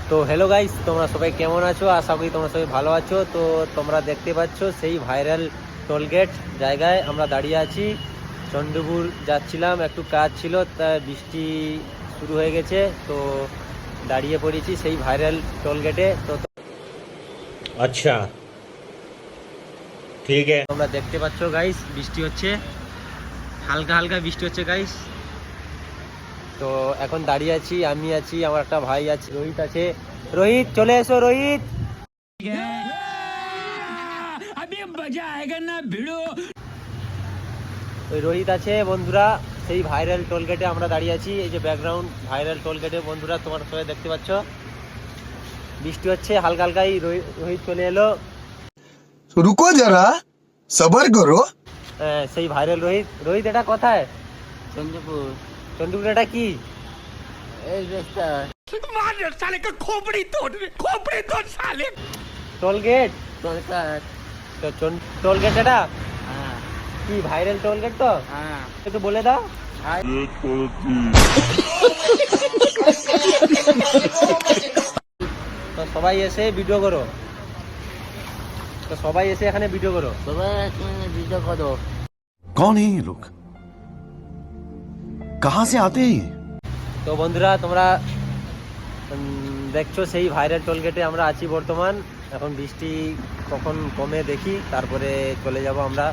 তো hello guys, তোমরা সবাই কেমন আছো? আশা করি তোমরা সবাই ভালো আছো। তো তোমরা দেখতে পাচ্ছ সেই ভাইরাল টোলগেট জায়গায় আমরা দাঁড়িয়ে আছি। চন্দ্রপুর যাচ্ছিলাম, একটু কাজ ছিল, তা বৃষ্টি শুরু হয়ে গেছে, তো দাঁড়িয়ে পড়েছি সেই ভাইরাল টোলগেটে। তো अच्छा ठीक है। তোমরা দেখতে পাচ্ছ গাইস, বৃষ্টি হচ্ছে, হালকা হালকা বৃষ্টি হচ্ছে গাইস। তো এখন দাঁড়িয়ে আছি, আমি আছি, আমার একটা ভাই আছে, রোহিত আছে। রোহিত, চলে এসো রোহিত। ওই রোহিত আছে বন্ধুরা, সেই ভাইরাল টোলগেটে আমরা দাঁড়িয়ে আছি। এই যে ব্যাকগ্রাউন্ড ভাইরাল টোলগেটে বন্ধুরা, তোমার সবাই দেখতে পাচ্ছ বৃষ্টি হচ্ছে হালকা হালকাই। রোহিত চলে এলো। रुको जरा सबर करो। সেই ভাইরাল রোহিত। রোহিত, এটা কোথায়? চন্দ্রপুর। চন্দ্রপুর এটা কি? এই রাস্তা টোলগেট? কলকাতা। তো টোলগেট এটা হ্যাঁ কি ভাইরাল টোলগেট? তো হ্যাঁ একটু বলে দাও। তো সবাই এসে ভিডিও করো, তো সবাই এসে এখানে ভিডিও করো। সবাই একসঙ্গে ভিডিও করো। कौन है ये लोग? कहां से आते हैं ये? তো বন্ধুরা, তোমরা দেখছো সেই ভাইরাল টোলগেটে আমরা আছি বর্তমান। এখন বৃষ্টি কখন কমে দেখি, তারপরে চলে যাব আমরা